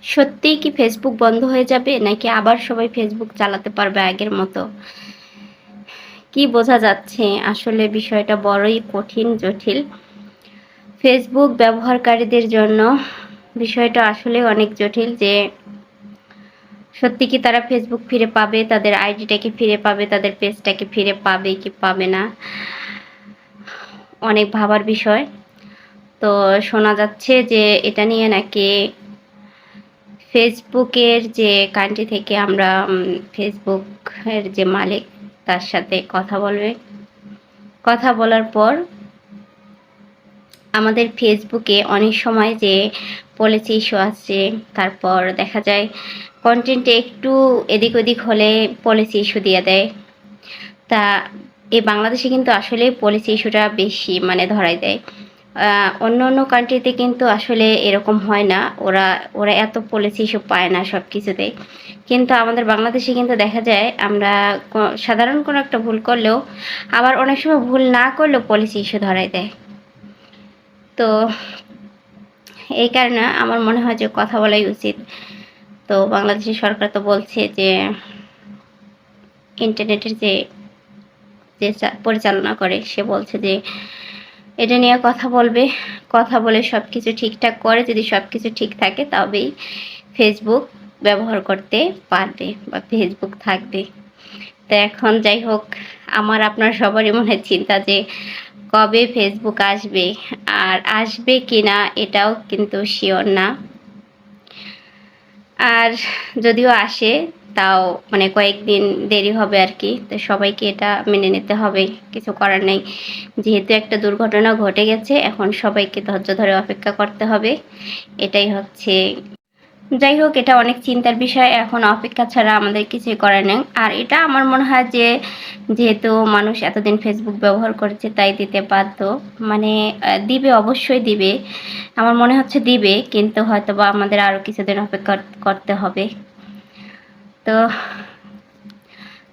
সত্যিই কি ফেসবুক বন্ধ হয়ে যাবে নাকি আবার সবাই ফেসবুক চালাতে পারবে আগের মতো? কি বোঝা যাচ্ছে? আসলে বিষয়টা বড়ই কঠিন, জটিল। ফেসবুক ব্যবহারকারীদের জন্য বিষয়টা আসলেই অনেক জটিল যে সত্যি কি তারা ফেসবুক ফিরে পাবে, তাদের আইডিটাকে ফিরে পাবে, তাদের পেজটাকে ফিরে পাবে কি পাবে না? অনেক ভাবার বিষয়। তো শোনা যাচ্ছে যে এটা নিয়ে নাকি ফেসবুকের যে কান্ট্রি থেকে আমরা ফেসবুকের যে মালিক তার সাথে কথা বলবে। কথা বলার পর আমাদের ফেসবুকে অনেক সময় যে পলিসি ইস্যু আসছে, তারপর দেখা যায় কন্টেন্টে একটু এদিক ওদিক হলে পলিসি ইস্যু দিয়ে দেয়। তা এই বাংলাদেশে কিন্তু আসলে পলিসি ইস্যুটা বেশি মানে ধরাই দেয়। অন্য অন্য কান্ট্রিতে কিন্তু আসলে এরকম হয় না, ওরা ওরা এত পলিসি ইস্যু পায় না সব কিছুতেই। কিন্তু আমাদের বাংলাদেশে কিন্তু দেখা যায় আমরা সাধারণ কোনো একটা ভুল করলেও আবার অনেক সময় ভুল না করলেও পলিসি ইস্যু ধরাই দেয়। তো এই কারণে আমার মনে হয় যে কথা বলাই উচিত। তো বাংলাদেশের সরকার তো বলছে যে ইন্টারনেটের যে যে পরিচালনা করে সে বলছে যে এটা নিয়ে কথা বলবে, কথা বলে সব কিছু ঠিকঠাক করে যদি সব কিছু ঠিক থাকে তবেই ফেসবুক ব্যবহার করতে পারবে বা ফেসবুক থাকবে। তো এখন যাই হোক, আমার আপনার সবারই মনে চিন্তা যে কবে ফেসবুক আসবে, আর আসবে কিনা এটাও কিন্তু শিওর না। আর যদিও আসে তাও মানে কয়েকদিন দেরি হবে আর কি। তো সবাইকে এটা মেনে নিতে হবে, কিছু করার নেই। যেহেতু একটা দুর্ঘটনা ঘটে গেছে, এখন সবাইকে ধৈর্য ধরে অপেক্ষা করতে হবে, এটাই হচ্ছে। যাই হোক, এটা অনেক চিন্তার বিষয়, এখন অপেক্ষা ছাড়া আমাদের কিছুই করার নেই। আর এটা আমার মনে হয় যে যেহেতু মানুষ এতদিন ফেসবুক ব্যবহার করেছে তাই দিতে বাধ্য। মানে দিবে, অবশ্যই দিবে, আমার মনে হচ্ছে দিবে, কিন্তু হয়তো বা আমাদের আরও কিছুদিন অপেক্ষা করতে হবে। তো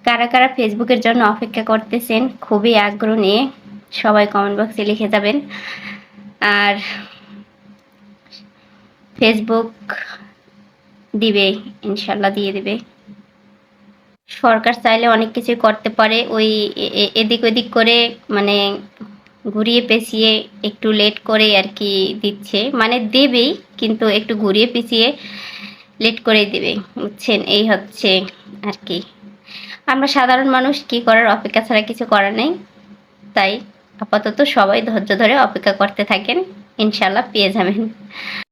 কারা কারা ফেসবুকের জন্য অপেক্ষা করতেছেন খুবই আগ্রহ নিয়ে সবাই কমেন্ট বক্সে লিখে যাবেন। আর ফেসবুক দিবে, ইনশাল্লাহ দিয়ে দিবে। সরকার চাইলে অনেক কিছুই করতে পারে, ওই এদিক ওদিক করে মানে ঘুরিয়ে পেঁচিয়ে একটু লেট করে আর কি দিচ্ছে, মানে দেবেই কিন্তু একটু ঘুরিয়ে পেঁচিয়ে লেট করে দেবে, বুঝছেন? এই হচ্ছে আর কি। আমরা সাধারণ মানুষ কি করার, অপেক্ষা ছাড়া কিছু করার নেই। তাই আপাতত সবাই ধৈর্য ধরে অপেক্ষা করতে থাকেন, ইনশাল্লাহ পেয়ে যাবেন।